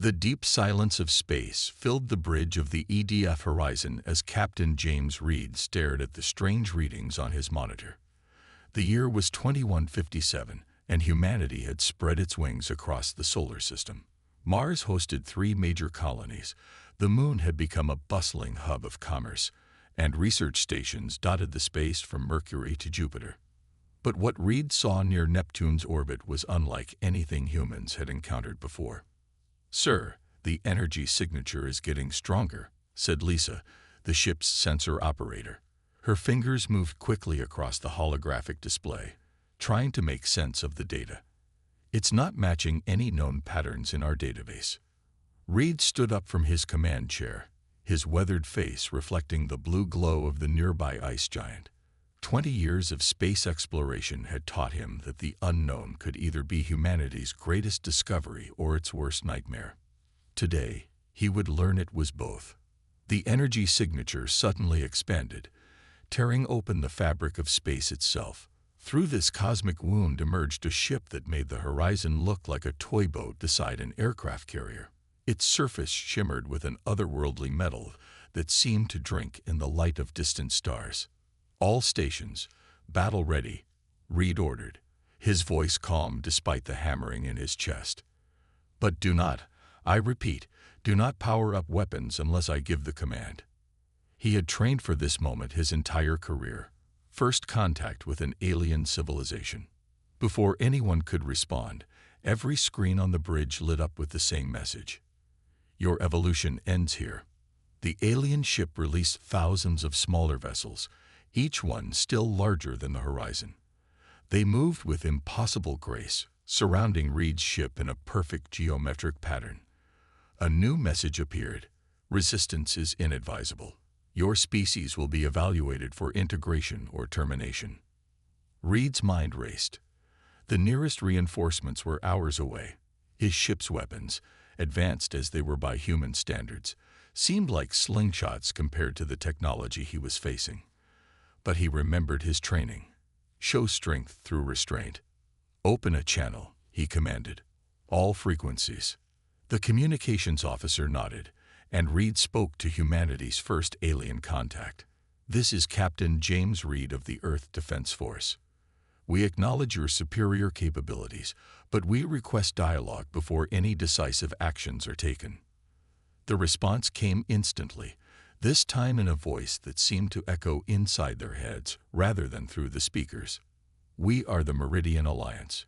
The deep silence of space filled the bridge of the EDF horizon as Captain James Reed stared at the strange readings on his monitor. The year was 2157, and humanity had spread its wings across the solar system. Mars hosted 3 major colonies, the Moon had become a bustling hub of commerce, and research stations dotted the space from Mercury to Jupiter. But what Reed saw near Neptune's orbit was unlike anything humans had encountered before. "Sir, the energy signature is getting stronger," said Lisa, the ship's sensor operator. Her fingers moved quickly across the holographic display, trying to make sense of the data. "It's not matching any known patterns in our database." Reed stood up from his command chair, his weathered face reflecting the blue glow of the nearby ice giant. 20 years of space exploration had taught him that the unknown could either be humanity's greatest discovery or its worst nightmare. Today, he would learn it was both. The energy signature suddenly expanded, tearing open the fabric of space itself. Through this cosmic wound emerged a ship that made the horizon look like a toy boat beside an aircraft carrier. Its surface shimmered with an otherworldly metal that seemed to drink in the light of distant stars. "All stations, battle ready," Reed ordered, his voice calm despite the hammering in his chest. "But do not, I repeat, do not power up weapons unless I give the command." He had trained for this moment his entire career, first contact with an alien civilization. Before anyone could respond, every screen on the bridge lit up with the same message. "Your evolution ends here." The alien ship released thousands of smaller vessels, each one still larger than the horizon. They moved with impossible grace, surrounding Reed's ship in a perfect geometric pattern. A new message appeared: "Resistance is inadvisable. Your species will be evaluated for integration or termination." Reed's mind raced. The nearest reinforcements were hours away. His ship's weapons, advanced as they were by human standards, seemed like slingshots compared to the technology he was facing. But he remembered his training. "Show strength through restraint." "Open a channel," he commanded. "All frequencies." The communications officer nodded, and Reed spoke to humanity's first alien contact. "This is Captain James Reed of the Earth Defense Force. We acknowledge your superior capabilities, but we request dialogue before any decisive actions are taken." The response came instantly, this time in a voice that seemed to echo inside their heads rather than through the speakers. "We are the Meridian Alliance.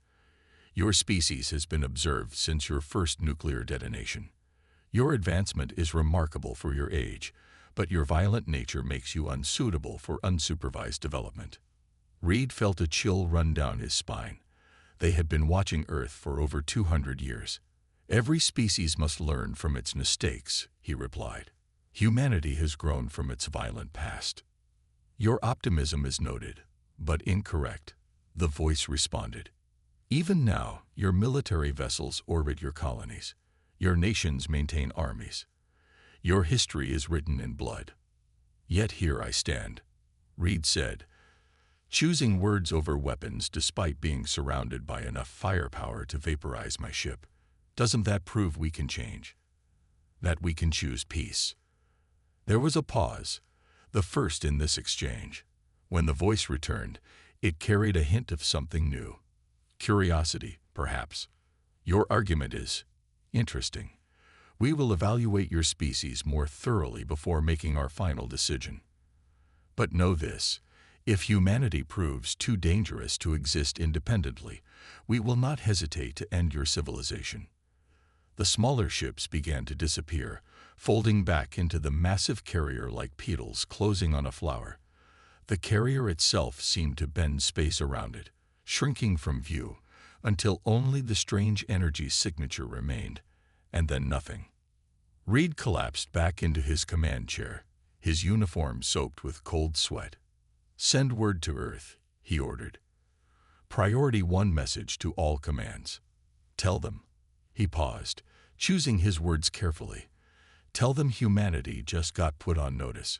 Your species has been observed since your first nuclear detonation. Your advancement is remarkable for your age, but your violent nature makes you unsuitable for unsupervised development." Reed felt a chill run down his spine. They had been watching Earth for over 200 years. "Every species must learn from its mistakes," he replied. "Humanity has grown from its violent past." "Your optimism is noted, but incorrect," the voice responded. "Even now, your military vessels orbit your colonies. Your nations maintain armies. Your history is written in blood. Yet here I stand," Reed said, choosing words over weapons despite being surrounded by enough firepower to vaporize my ship. "Doesn't that prove we can change? That we can choose peace?" There was a pause, the first in this exchange. When the voice returned, it carried a hint of something new. Curiosity, perhaps. "Your argument is interesting. We will evaluate your species more thoroughly before making our final decision. But know this: if humanity proves too dangerous to exist independently, we will not hesitate to end your civilization." The smaller ships began to disappear, folding back into the massive carrier like petals closing on a flower. The carrier itself seemed to bend space around it, shrinking from view, until only the strange energy signature remained, and then nothing. Reed collapsed back into his command chair, his uniform soaked with cold sweat. "Send word to Earth," he ordered. "Priority 1 message to all commands. Tell them." He paused, choosing his words carefully. "Tell them humanity just got put on notice.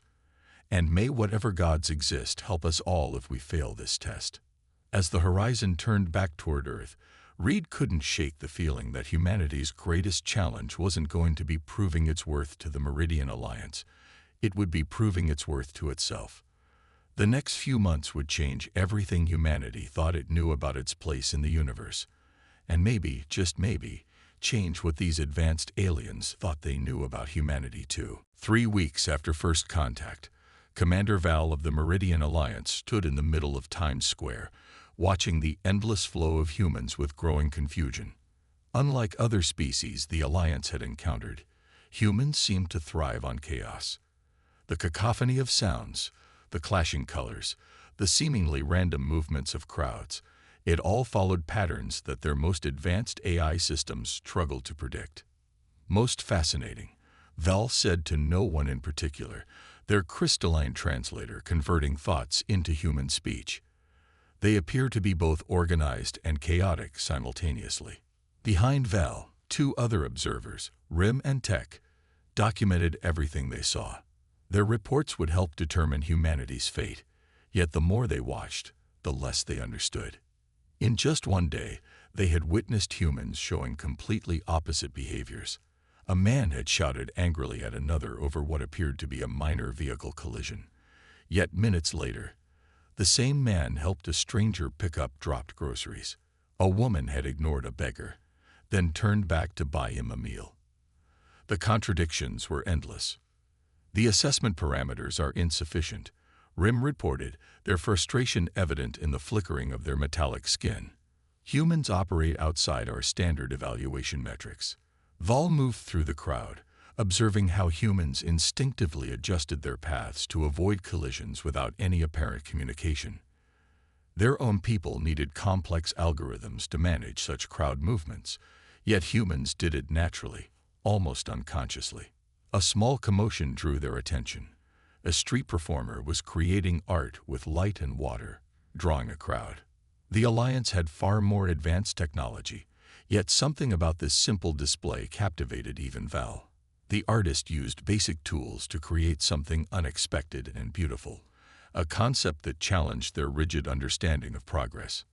And may whatever gods exist help us all if we fail this test." As the horizon turned back toward Earth, Reed couldn't shake the feeling that humanity's greatest challenge wasn't going to be proving its worth to the Meridian Alliance. It would be proving its worth to itself. The next few months would change everything humanity thought it knew about its place in the universe. And maybe, just maybe, change what these advanced aliens thought they knew about humanity too. 3 weeks after first contact, Commander Val of the Meridian Alliance stood in the middle of Times Square, watching the endless flow of humans with growing confusion. Unlike other species the Alliance had encountered, humans seemed to thrive on chaos. The cacophony of sounds, the clashing colors, the seemingly random movements of crowds, it all followed patterns that their most advanced AI systems struggled to predict. Most fascinating, Val said to no one in particular, their crystalline translator converting thoughts into human speech. They appear to be both organized and chaotic simultaneously. Behind Val, 2 other observers, Rim and Tech, documented everything they saw. Their reports would help determine humanity's fate, yet the more they watched, the less they understood. In just one day, they had witnessed humans showing completely opposite behaviors. A man had shouted angrily at another over what appeared to be a minor vehicle collision. Yet minutes later, the same man helped a stranger pick up dropped groceries. A woman had ignored a beggar, then turned back to buy him a meal. The contradictions were endless. The assessment parameters are insufficient, Rim reported, their frustration evident in the flickering of their metallic skin. Humans operate outside our standard evaluation metrics. Val moved through the crowd, observing how humans instinctively adjusted their paths to avoid collisions without any apparent communication. Their own people needed complex algorithms to manage such crowd movements, yet humans did it naturally, almost unconsciously. A small commotion drew their attention. A street performer was creating art with light and water, drawing a crowd. The Alliance had far more advanced technology, yet something about this simple display captivated even Val. The artist used basic tools to create something unexpected and beautiful, a concept that challenged their rigid understanding of progress.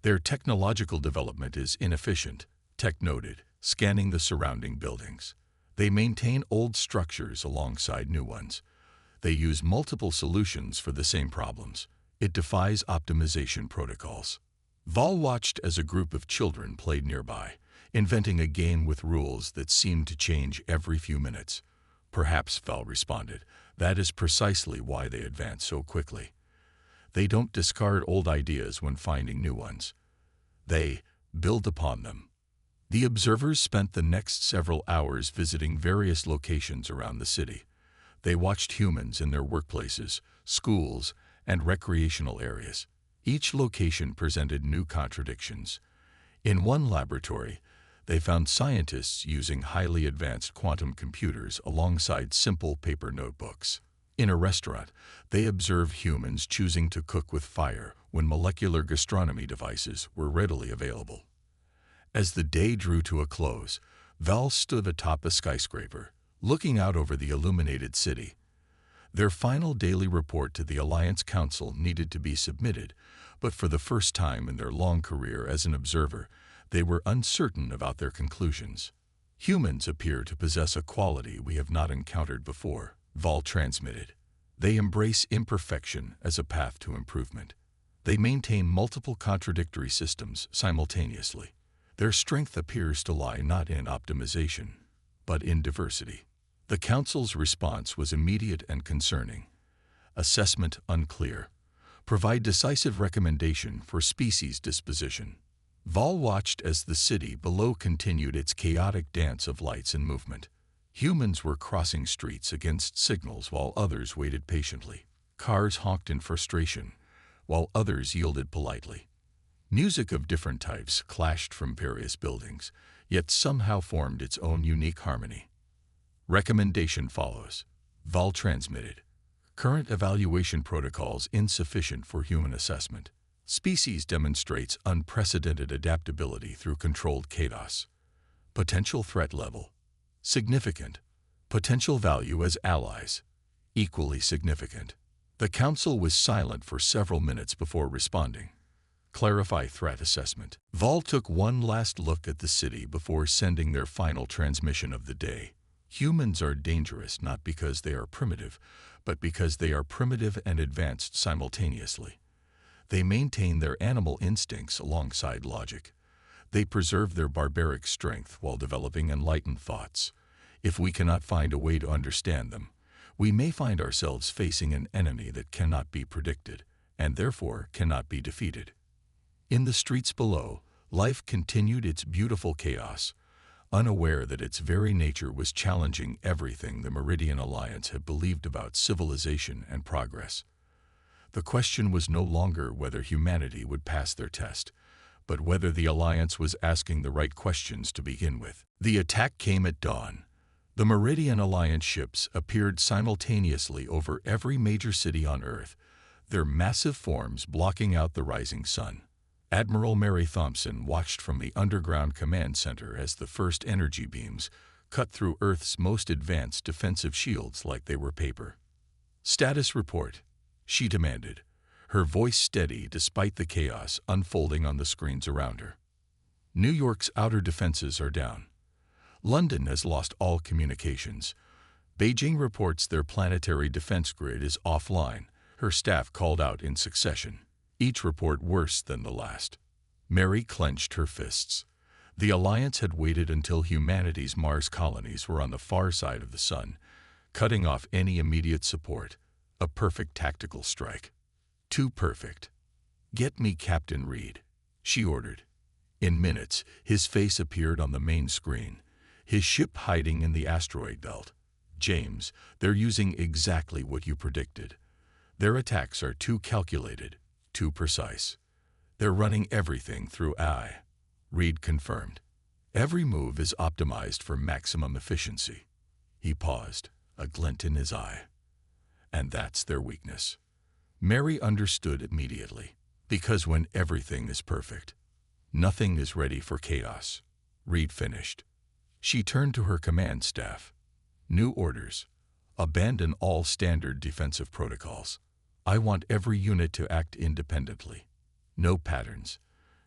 Their technological development is inefficient, Tech noted, scanning the surrounding buildings. They maintain old structures alongside new ones. They use multiple solutions for the same problems. It defies optimization protocols. Val watched as a group of children played nearby, inventing a game with rules that seemed to change every few minutes. Perhaps, Val responded, that is precisely why they advance so quickly. They don't discard old ideas when finding new ones. They build upon them. The observers spent the next several hours visiting various locations around the city. They watched humans in their workplaces, schools, and recreational areas. Each location presented new contradictions. In one laboratory, they found scientists using highly advanced quantum computers alongside simple paper notebooks. In a restaurant, they observed humans choosing to cook with fire when molecular gastronomy devices were readily available. As the day drew to a close, Val stood atop a skyscraper, looking out over the illuminated city. Their final daily report to the Alliance Council needed to be submitted, but for the first time in their long career as an observer, they were uncertain about their conclusions. Humans appear to possess a quality we have not encountered before, Val transmitted. They embrace imperfection as a path to improvement. They maintain multiple contradictory systems simultaneously. Their strength appears to lie not in optimization, but in diversity. The Council's response was immediate and concerning. Assessment unclear. Provide decisive recommendation for species disposition. Val watched as the city below continued its chaotic dance of lights and movement. Humans were crossing streets against signals while others waited patiently. Cars honked in frustration, while others yielded politely. Music of different types clashed from various buildings, yet somehow formed its own unique harmony. Recommendation follows. Val transmitted. Current evaluation protocols insufficient for human assessment. Species demonstrates unprecedented adaptability through controlled chaos. Potential threat level. Significant. Potential value as allies. Equally significant. The Council was silent for several minutes before responding. Clarify threat assessment. Vol took one last look at the city before sending their final transmission of the day. Humans are dangerous not because they are primitive, but because they are primitive and advanced simultaneously. They maintain their animal instincts alongside logic. They preserve their barbaric strength while developing enlightened thoughts. If we cannot find a way to understand them, we may find ourselves facing an enemy that cannot be predicted, and therefore cannot be defeated. In the streets below, life continued its beautiful chaos, unaware that its very nature was challenging everything the Meridian Alliance had believed about civilization and progress. The question was no longer whether humanity would pass their test, but whether the Alliance was asking the right questions to begin with. The attack came at dawn. The Meridian Alliance ships appeared simultaneously over every major city on Earth, their massive forms blocking out the rising sun. Admiral Mary Thompson watched from the underground command center as the first energy beams cut through Earth's most advanced defensive shields like they were paper. "Status report," she demanded, her voice steady despite the chaos unfolding on the screens around her. "New York's outer defenses are down. London has lost all communications. Beijing reports their planetary defense grid is offline," her staff called out in succession, each report worse than the last. Mary clenched her fists. The Alliance had waited until humanity's Mars colonies were on the far side of the sun, cutting off any immediate support. A perfect tactical strike. Too perfect. "Get me Captain Reed," she ordered. In minutes, his face appeared on the main screen, his ship hiding in the asteroid belt. "James, they're using exactly what you predicted. Their attacks are too calculated, too precise. They're running everything through AI," Reed confirmed. "Every move is optimized for maximum efficiency." He paused, a glint in his eye. "And that's their weakness." Mary understood immediately. Because when everything is perfect, nothing is ready for chaos, Reed finished. She turned to her command staff. "New orders. Abandon all standard defensive protocols. I want every unit to act independently. No patterns,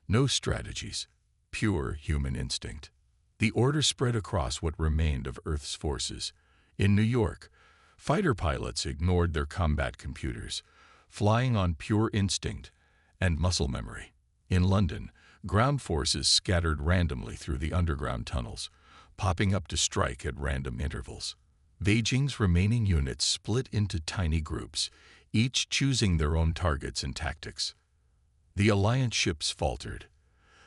no strategies, pure human instinct." The order spread across what remained of Earth's forces. In New York, fighter pilots ignored their combat computers, flying on pure instinct and muscle memory. In London, ground forces scattered randomly through the underground tunnels, popping up to strike at random intervals. Beijing's remaining units split into tiny groups, each choosing their own targets and tactics. The Alliance ships faltered.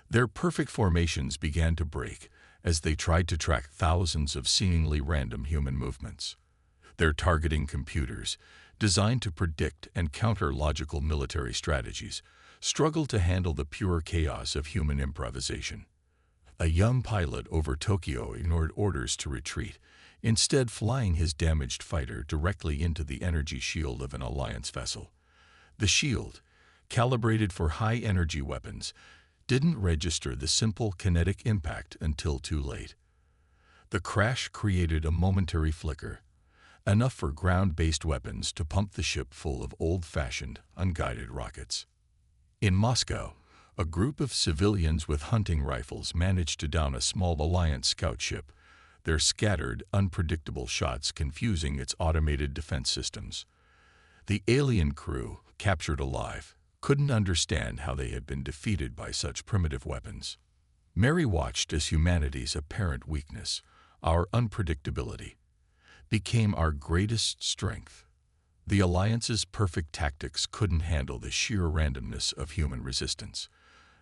Their perfect formations began to break as they tried to track thousands of seemingly random human movements. Their targeting computers, designed to predict and counter logical military strategies, struggled to handle the pure chaos of human improvisation. A young pilot over Tokyo ignored orders to retreat, instead flying his damaged fighter directly into the energy shield of an Alliance vessel. The shield, calibrated for high-energy weapons, didn't register the simple kinetic impact until too late. The crash created a momentary flicker, enough for ground-based weapons to pump the ship full of old-fashioned, unguided rockets. In Moscow, a group of civilians with hunting rifles managed to down a small Alliance scout ship, their scattered, unpredictable shots confusing its automated defense systems. The alien crew, captured alive, couldn't understand how they had been defeated by such primitive weapons. Mary watched as humanity's apparent weakness, our unpredictability, became our greatest strength. The Alliance's perfect tactics couldn't handle the sheer randomness of human resistance.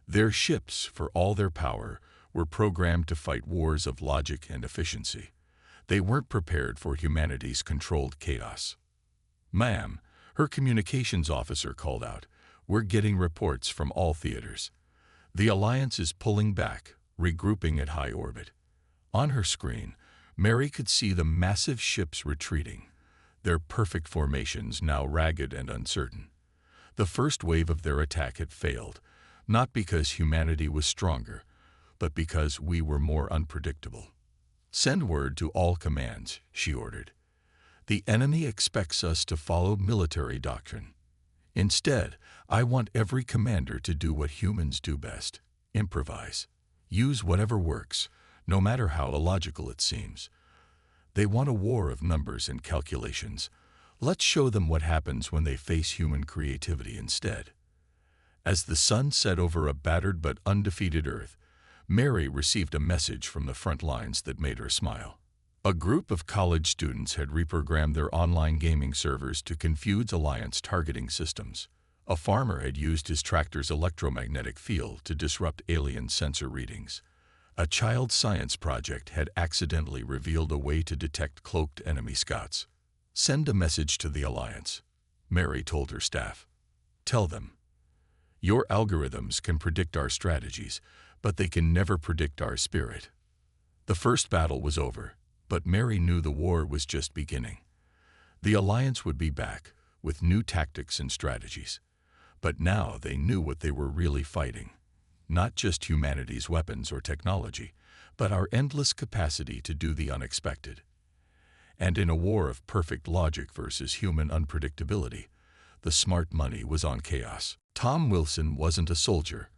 Their ships, for all their power, were programmed to fight wars of logic and efficiency. They weren't prepared for humanity's controlled chaos. "Ma'am," her communications officer called out, "we're getting reports from all theaters. The Alliance is pulling back, regrouping at high orbit." On her screen, Mary could see the massive ships retreating, their perfect formations now ragged and uncertain. The first wave of their attack had failed, not because humanity was stronger, but because we were more unpredictable. "Send word to all commands," she ordered. "The enemy expects us to follow military doctrine. Instead, I want every commander to do what humans do best: improvise. Use whatever works, no matter how illogical it seems. They want a war of numbers and calculations. Let's show them what happens when they face human creativity instead. As the sun set over a battered but undefeated Earth, Mary received a message from the front lines that made her smile. A group of college students had reprogrammed their online gaming servers to confuse Alliance targeting systems. A farmer had used his tractor's electromagnetic field to disrupt alien sensor readings. A child science project had accidentally revealed a way to detect cloaked enemy scouts. Send a message to the Alliance, Mary told her staff. Tell them, your algorithms can predict our strategies, but they can never predict our spirit. The first battle was over, but Mary knew the war was just beginning. The Alliance would be back, with new tactics and strategies. But now they knew what they were really fighting. Not just humanity's weapons or technology, but our endless capacity to do the unexpected. And in a war of perfect logic versus human unpredictability, the smart money was on chaos. Tom Wilson wasn't a soldier.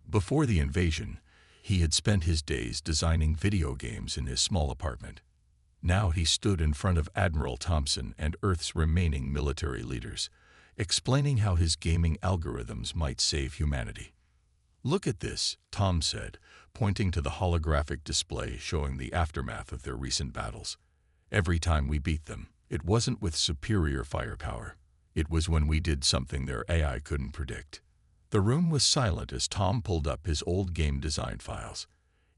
Before the invasion, he had spent his days designing video games in his small apartment. Now he stood in front of Admiral Thompson and Earth's remaining military leaders, explaining how his gaming algorithms might save humanity. Look at this, Tom said, pointing to the holographic display showing the aftermath of their recent battles. Every time we beat them, it wasn't with superior firepower. It was when we did something their AI couldn't predict. The room was silent as Tom pulled up his old game design files.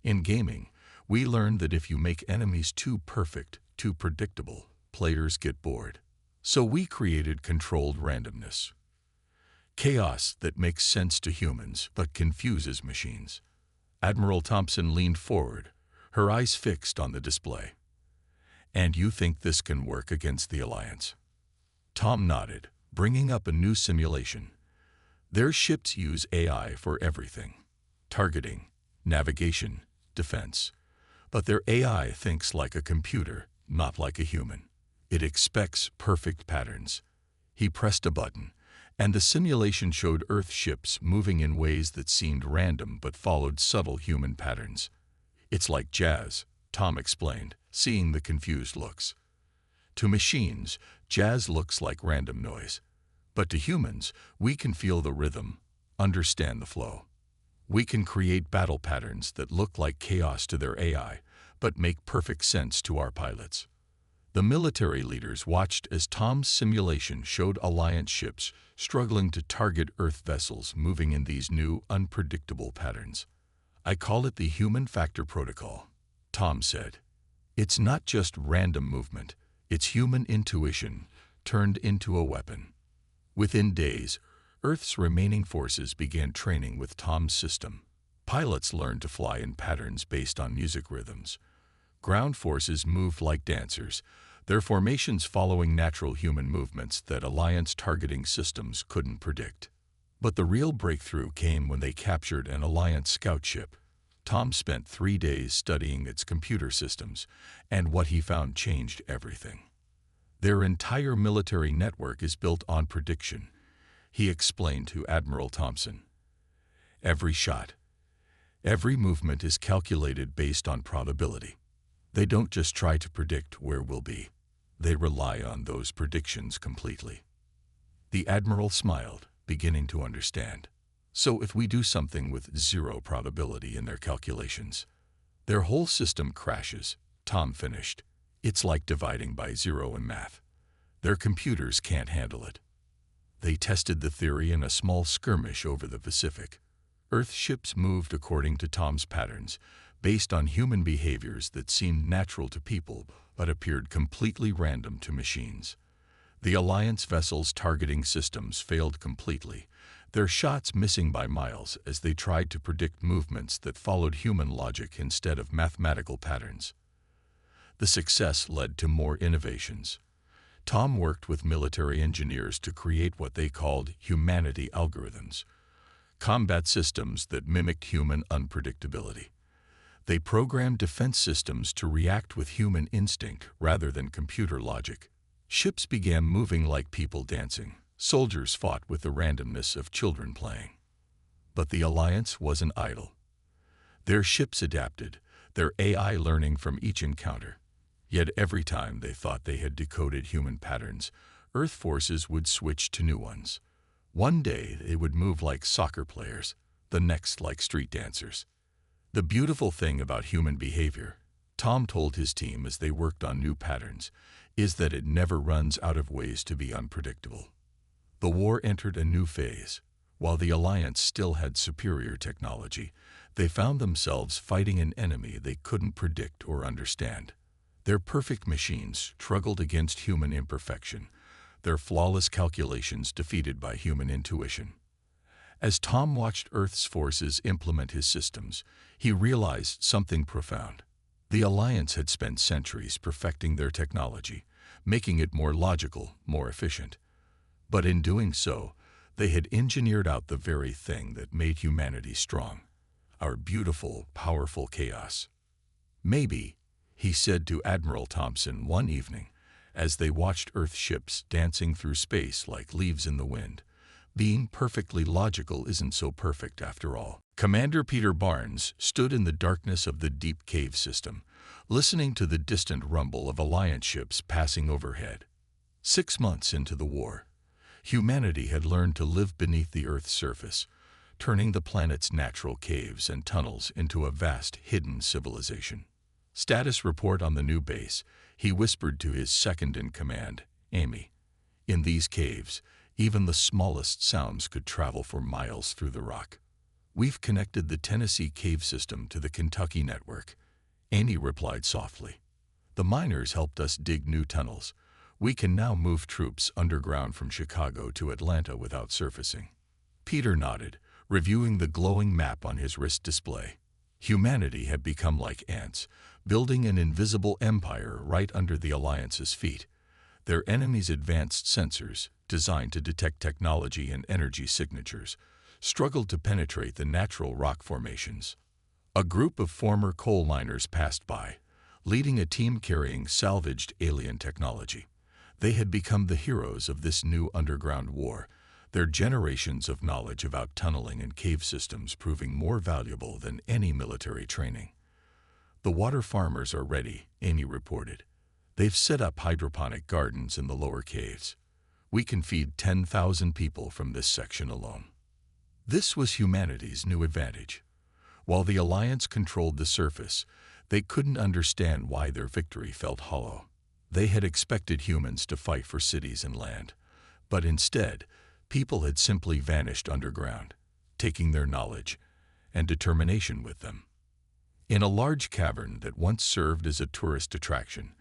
In gaming, we learned that if you make enemies too perfect, too predictable, players get bored. So we created controlled randomness. Chaos that makes sense to humans but confuses machines. Admiral Thompson leaned forward, her eyes fixed on the display. And you think this can work against the Alliance? Tom nodded, bringing up a new simulation. Their ships use AI for everything: targeting, navigation, defense. But their AI thinks like a computer, not like a human. It expects perfect patterns. He pressed a button, and the simulation showed Earth ships moving in ways that seemed random but followed subtle human patterns. It's like jazz, Tom explained, seeing the confused looks. To machines, jazz looks like random noise. But to humans, we can feel the rhythm, understand the flow. We can create battle patterns that look like chaos to their AI, but make perfect sense to our pilots. The military leaders watched as Tom's simulation showed Alliance ships struggling to target Earth vessels moving in these new, unpredictable patterns. I call it the human factor protocol, Tom said. It's not just random movement, it's human intuition turned into a weapon. Within days, Earth's remaining forces began training with Tom's system. Pilots learned to fly in patterns based on music rhythms. Ground forces moved like dancers, their formations following natural human movements that Alliance targeting systems couldn't predict. But the real breakthrough came when they captured an Alliance scout ship. Tom spent 3 days studying its computer systems, and what he found changed everything. Their entire military network is built on prediction, he explained to Admiral Thompson. Every shot, every movement is calculated based on probability. They don't just try to predict where we'll be. They rely on those predictions completely. The Admiral smiled, beginning to understand. So if we do something with zero probability in their calculations, their whole system crashes, Tom finished. It's like dividing by zero in math. Their computers can't handle it. They tested the theory in a small skirmish over the Pacific. Earth ships moved according to Tom's patterns, based on human behaviors that seemed natural to people but appeared completely random to machines. The Alliance vessels' targeting systems failed completely, their shots missing by miles as they tried to predict movements that followed human logic instead of mathematical patterns. The success led to more innovations. Tom worked with military engineers to create what they called humanity algorithms, combat systems that mimicked human unpredictability. They programmed defense systems to react with human instinct rather than computer logic. Ships began moving like people dancing, Soldiers fought with the randomness of children playing. But the Alliance wasn't idle. Their ships adapted, their AI learning from each encounter. Yet every time they thought they had decoded human patterns, Earth forces would switch to new ones. One day they would move like soccer players, the next like street dancers. The beautiful thing about human behavior, Tom told his team as they worked on new patterns, is that it never runs out of ways to be unpredictable. The war entered a new phase. While the Alliance still had superior technology, they found themselves fighting an enemy they couldn't predict or understand. Their perfect machines struggled against human imperfection, their flawless calculations defeated by human intuition. As Tom watched Earth's forces implement his systems, he realized something profound. The Alliance had spent centuries perfecting their technology, making it more logical, more efficient. But in doing so, they had engineered out the very thing that made humanity strong, our beautiful, powerful chaos. Maybe, he said to Admiral Thompson one evening, as they watched Earth ships dancing through space like leaves in the wind, being perfectly logical isn't so perfect after all. Commander Peter Barnes stood in the darkness of the deep cave system, listening to the distant rumble of Alliance ships passing overhead. 6 months into the war, humanity had learned to live beneath the Earth's surface, turning the planet's natural caves and tunnels into a vast, hidden civilization. Status report on the new base, he whispered to his second-in-command, Amy. In these caves, even the smallest sounds could travel for miles through the rock. We've connected the Tennessee cave system to the Kentucky network, Amy replied softly. The miners helped us dig new tunnels. We can now move troops underground from Chicago to Atlanta without surfacing. Peter nodded, reviewing the glowing map on his wrist display. Humanity had become like ants, building an invisible empire right under the Alliance's feet. Their enemies' advanced sensors, designed to detect technology and energy signatures, struggled to penetrate the natural rock formations. A group of former coal miners passed by, leading a team carrying salvaged alien technology. They had become the heroes of this new underground war, their generations of knowledge about tunneling and cave systems proving more valuable than any military training. The water farmers are ready, Amy reported. They've set up hydroponic gardens in the lower caves. We can feed 10,000 people from this section alone. This was humanity's new advantage. While the Alliance controlled the surface, they couldn't understand why their victory felt hollow. They had expected humans to fight for cities and land, but instead, people had simply vanished underground, taking their knowledge and determination with them. In a large cavern that once served as a tourist attraction,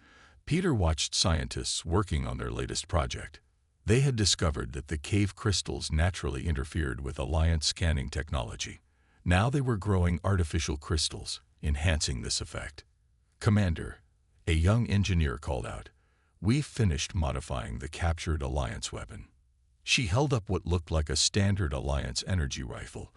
Peter watched scientists working on their latest project. They had discovered that the cave crystals naturally interfered with Alliance scanning technology. Now they were growing artificial crystals, enhancing this effect. Commander, a young engineer called out, "We've finished modifying the captured Alliance weapon." She held up what looked like a standard Alliance energy rifle,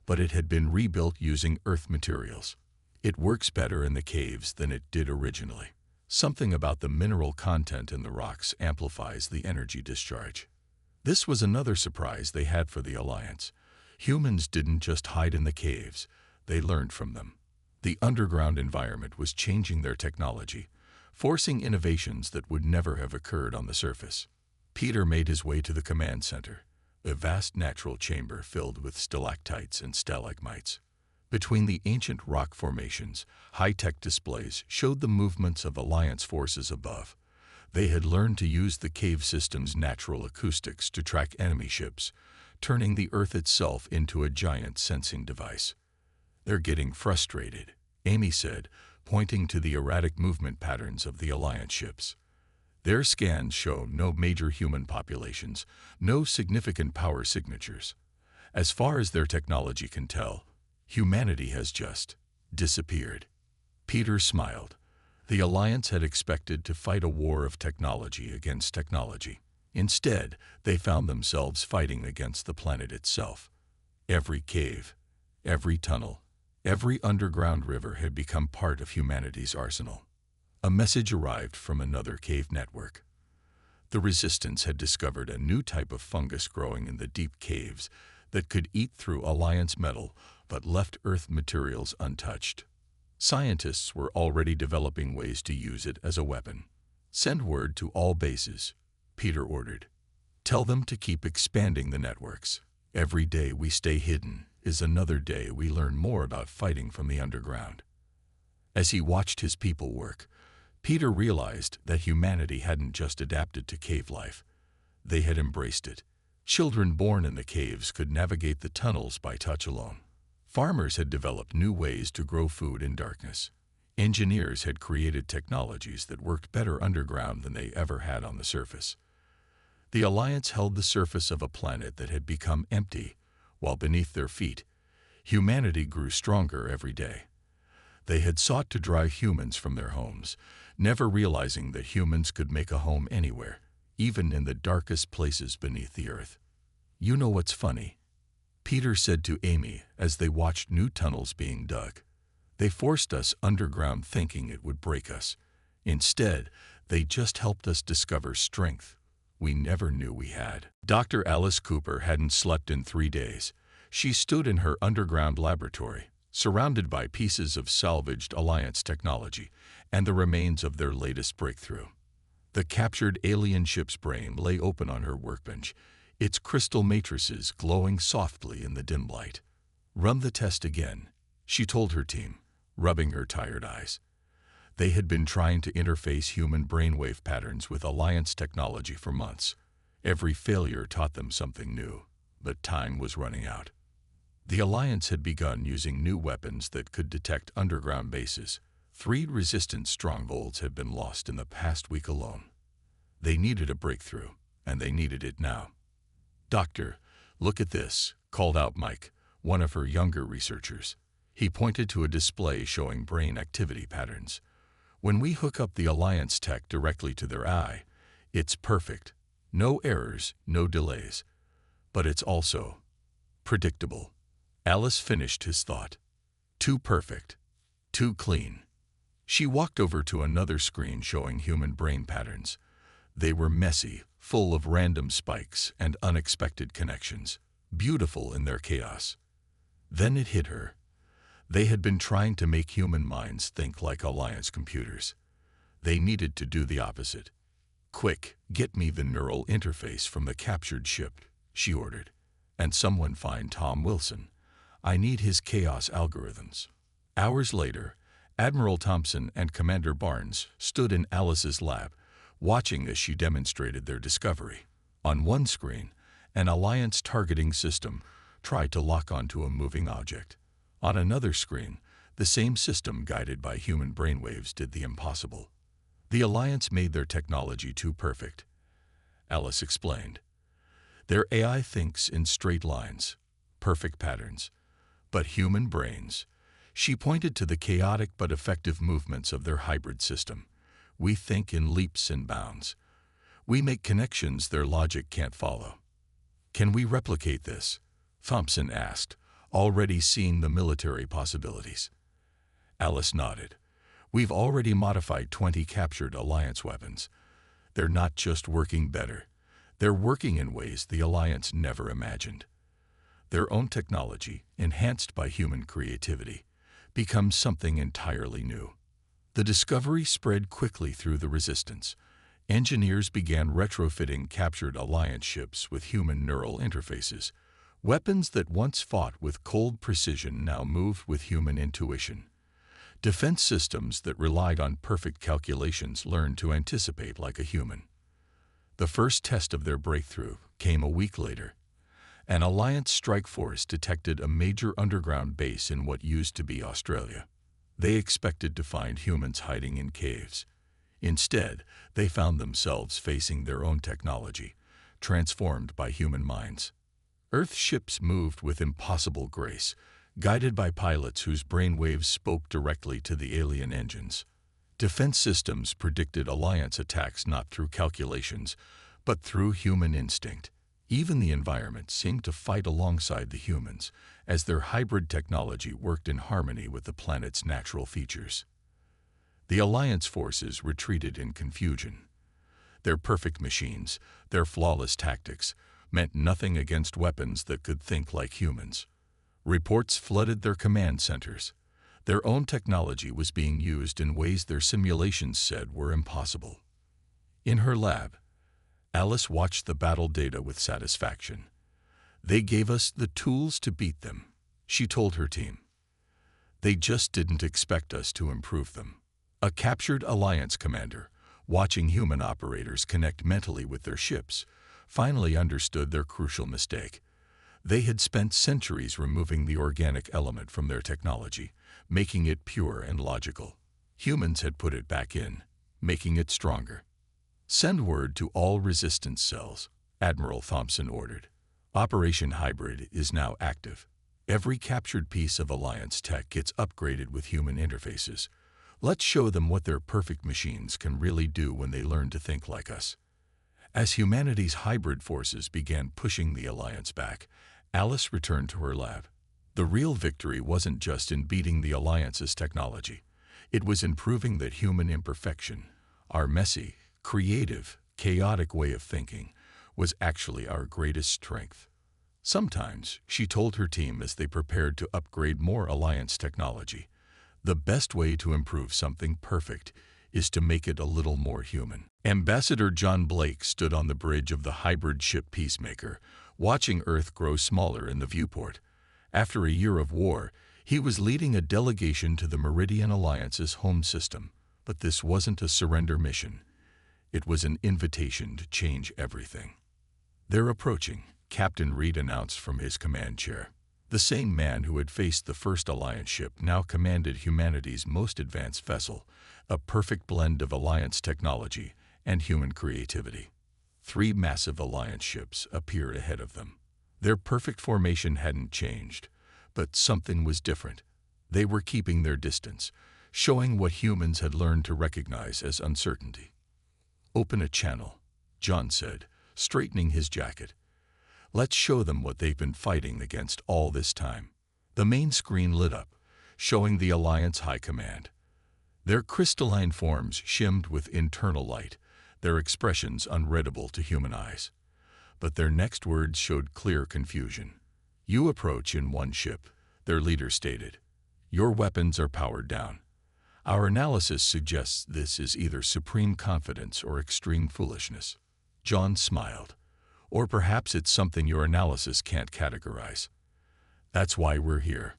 but it had been rebuilt using Earth materials. It works better in the caves than it did originally. Something about the mineral content in the rocks amplifies the energy discharge. This was another surprise they had for the Alliance. Humans didn't just hide in the caves, they learned from them. The underground environment was changing their technology, forcing innovations that would never have occurred on the surface. Peter made his way to the command center, a vast natural chamber filled with stalactites and stalagmites. Between the ancient rock formations, high-tech displays showed the movements of Alliance forces above. They had learned to use the cave system's natural acoustics to track enemy ships, turning the Earth itself into a giant sensing device. "They're getting frustrated," Amy said, pointing to the erratic movement patterns of the Alliance ships. Their scans show no major human populations, no significant power signatures. As far as their technology can tell, humanity has just disappeared. Peter smiled. The Alliance had expected to fight a war of technology against technology. Instead, they found themselves fighting against the planet itself. Every cave, every tunnel, every underground river had become part of humanity's arsenal. A message arrived from another cave network. The Resistance had discovered a new type of fungus growing in the deep caves that could eat through Alliance metal but left Earth materials untouched. Scientists were already developing ways to use it as a weapon. "Send word to all bases," Peter ordered. "Tell them to keep expanding the networks. Every day we stay hidden is another day we learn more about fighting from the underground." As he watched his people work, Peter realized that humanity hadn't just adapted to cave life. They had embraced it. Children born in the caves could navigate the tunnels by touch alone. Farmers had developed new ways to grow food in darkness. Engineers had created technologies that worked better underground than they ever had on the surface. The Alliance held the surface of a planet that had become empty, while beneath their feet, humanity grew stronger every day. They had sought to drive humans from their homes, never realizing that humans could make a home anywhere, even in the darkest places beneath the Earth. "You know what's funny?" Peter said to Amy as they watched new tunnels being dug. "They forced us underground thinking it would break us. Instead, they just helped us discover strength we never knew we had." Dr. Alice Cooper hadn't slept in 3 days. She stood in her underground laboratory, surrounded by pieces of salvaged Alliance technology and the remains of their latest breakthrough. The captured alien ship's brain lay open on her workbench, its crystal matrices glowing softly in the dim light. "Run the test again," she told her team, rubbing her tired eyes. They had been trying to interface human brainwave patterns with Alliance technology for months. Every failure taught them something new, but time was running out. The Alliance had begun using new weapons that could detect underground bases. 3 Resistance strongholds had been lost in the past week alone. They needed a breakthrough, and they needed it now. "Doctor, look at this," called out Mike, one of her younger researchers. He pointed to a display showing brain activity patterns. "When we hook up the Alliance tech directly to their eye, it's perfect. No errors, no delays. But it's also predictable." Alice finished his thought. "Too perfect. Too clean." She walked over to another screen showing human brain patterns. They were messy, full of random spikes and unexpected connections, beautiful in their chaos. Then it hit her. They had been trying to make human minds think like Alliance computers. They needed to do the opposite. "Quick, get me the neural interface from the captured ship," she ordered. "And someone find Tom Wilson. I need his chaos algorithms." Hours later, Admiral Thompson and Commander Barnes stood in Alice's lab, watching as she demonstrated their discovery. On one screen, an Alliance targeting system tried to lock onto a moving object. On another screen, the same system guided by human brainwaves did the impossible. "The Alliance made their technology too perfect," Alice explained. "Their AI thinks in straight lines, perfect patterns. But human brains," she pointed to the chaotic but effective movements of their hybrid system. "We think in leaps and bounds. We make connections their logic can't follow." "Can we replicate this?" Thompson asked, already seeing the military possibilities. Alice nodded. "We've already modified 20 captured Alliance weapons. They're not just working better. They're working in ways the Alliance never imagined. Their own technology, enhanced by human creativity, becomes something entirely new." The discovery spread quickly through the Resistance. Engineers began retrofitting captured Alliance ships with human neural interfaces. Weapons that once fought with cold precision now moved with human intuition. Defense systems that relied on perfect calculations learned to anticipate like a human. The first test of their breakthrough came a week later. An Alliance strike force detected a major underground base in what used to be Australia. They expected to find humans hiding in caves. Instead, they found themselves facing their own technology, transformed by human minds. Earth ships moved with impossible grace, guided by pilots whose brainwaves spoke directly to the alien engines. Defense systems predicted Alliance attacks not through calculations, but through human instinct. Even the environment seemed to fight alongside the humans, as their hybrid technology worked in harmony with the planet's natural features. The Alliance forces retreated in confusion. Their perfect machines, their flawless tactics, meant nothing against weapons that could think like humans. Reports flooded their command centers. Their own technology was being used in ways their simulations said were impossible. In her lab, Alice watched the battle data with satisfaction. "They gave us the tools to beat them," she told her team. "They just didn't expect us to improve them." A captured Alliance commander, watching human operators connect mentally with their ships, finally understood their crucial mistake. They had spent centuries removing the organic element from their technology, making it pure and logical. Humans had put it back in, making it stronger. "Send word to all resistance cells," Admiral Thompson ordered. "Operation Hybrid is now active. Every captured piece of Alliance tech gets upgraded with human interfaces. Let's show them what their perfect machines can really do when they learn to think like us." As humanity's hybrid forces began pushing the Alliance back, Alice returned to her lab. The real victory wasn't just in beating the Alliance's technology. It was in proving that human imperfection, our messy, creative, chaotic way of thinking, was actually our greatest strength. Sometimes, she told her team as they prepared to upgrade more Alliance technology, the best way to improve something perfect is to make it a little more human. Ambassador John Blake stood on the bridge of the hybrid ship Peacemaker, watching Earth grow smaller in the viewport. After a year of war, he was leading a delegation to the Meridian Alliance's home system. But this wasn't a surrender mission. It was an invitation to change everything. "They're approaching," Captain Reed announced from his command chair. The same man who had faced the first Alliance ship now commanded humanity's most advanced vessel, a perfect blend of Alliance technology and human creativity. 3 massive Alliance ships appeared ahead of them. Their perfect formation hadn't changed, but something was different. They were keeping their distance, showing what humans had learned to recognize as uncertainty. "Open a channel," John said, straightening his jacket. "Let's show them what they've been fighting against all this time." The main screen lit up, showing the Alliance High Command. Their crystalline forms shimmed with internal light, their expressions unreadable to human eyes. But their next words showed clear confusion. "You approach in 1 ship," their leader stated. "Your weapons are powered down. Our analysis suggests this is either supreme confidence or extreme foolishness." John smiled. "Or perhaps it's something your analysis can't categorize. That's why we're here.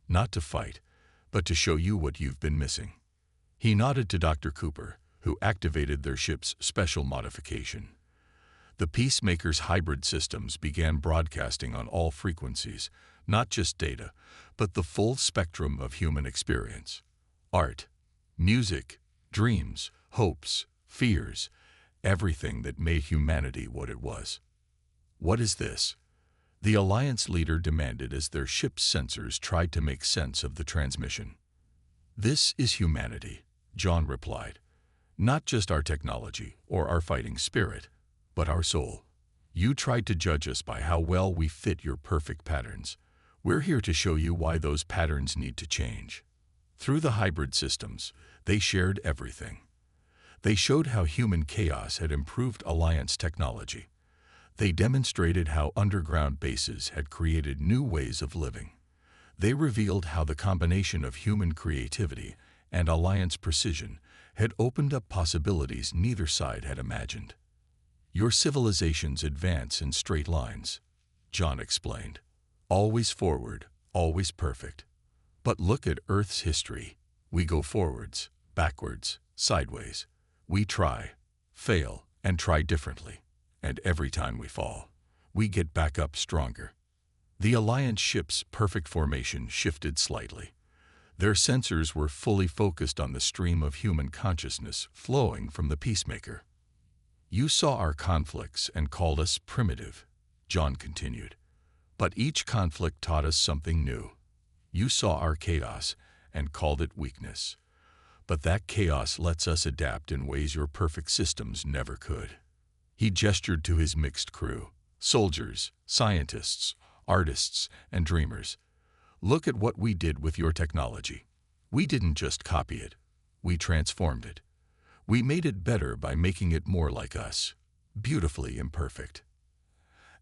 Not to fight, but to show you what you've been missing." He nodded to Dr. Cooper, who activated their ship's special modification. The Peacemaker's hybrid systems began broadcasting on all frequencies, not just data, but the full spectrum of human experience. Art, music, dreams, hopes, fears, everything that made humanity what it was. "What is this?" the Alliance leader demanded as their ship's sensors tried to make sense of the transmission. "This is humanity," John replied. "Not just our technology or our fighting spirit, but our soul. You tried to judge us by how well we fit your perfect patterns. We're here to show you why those patterns need to change." Through the hybrid systems, they shared everything. They showed how human chaos had improved Alliance technology. They demonstrated how underground bases had created new ways of living. They revealed how the combination of human creativity and Alliance precision had opened up possibilities neither side had imagined. "Your civilizations advance in straight lines," John explained. "Always forward, always perfect. But look at Earth's history. We go forwards, backwards, sideways. We try, fail, and try differently. And every time we fall, we get back up stronger." The Alliance ship's perfect formation shifted slightly. Their sensors were fully focused on the stream of human consciousness flowing from the Peacemaker. "You saw our conflicts and called us primitive," John continued. "But each conflict taught us something new. You saw our chaos and called it weakness. But that chaos lets us adapt in ways your perfect systems never could." He gestured to his mixed crew, soldiers, scientists, artists, and dreamers. "Look at what we did with your technology. We didn't just copy it. We transformed it. We made it better by making it more like us, beautifully imperfect.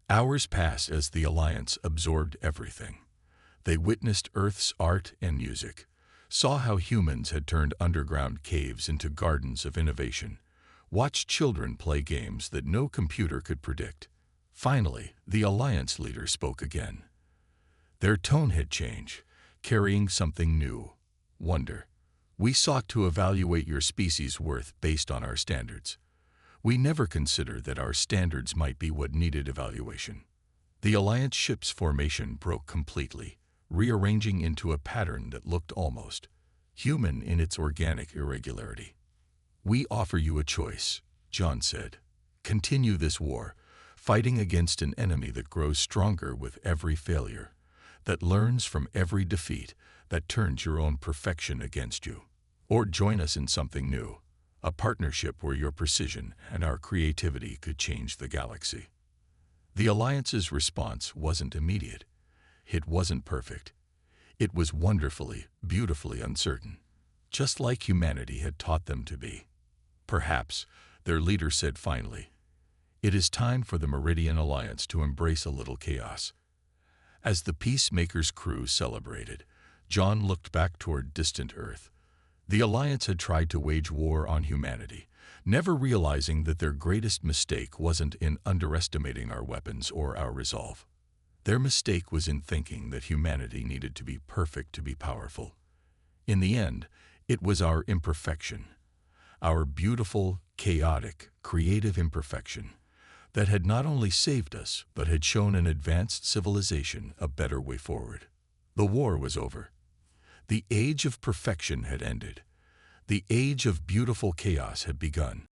Hours passed as the Alliance absorbed everything. They witnessed Earth's art and music, saw how humans had turned underground caves into gardens of innovation, watched children play games that no computer could predict. Finally, the Alliance leader spoke again. Their tone had changed, carrying something new: wonder. We sought to evaluate your species' worth based on our standards. We never considered that our standards might be what needed evaluation. The Alliance ship's formation broke completely, rearranging into a pattern that looked almost human in its organic irregularity. We offer you a choice, John said. Continue this war, fighting against an enemy that grows stronger with every failure, that learns from every defeat, that turns your own perfection against you. Or join us in something new, a partnership where your precision and our creativity could change the galaxy. The Alliance's response wasn't immediate. It wasn't perfect. It was wonderfully, beautifully uncertain, just like humanity had taught them to be. Perhaps, their leader said finally, it is time for the Meridian Alliance to embrace a little chaos. As the Peacemaker's crew celebrated, John looked back toward distant Earth. The Alliance had tried to wage war on humanity, never realizing that their greatest mistake wasn't in underestimating our weapons or our resolve. Their mistake was in thinking that humanity needed to be perfect to be powerful. In the end, it was our imperfection, our beautiful, chaotic, creative imperfection, that had not only saved us, but had shown an advanced civilization a better way forward. The war was over. The age of perfection had ended. The age of beautiful chaos had begun.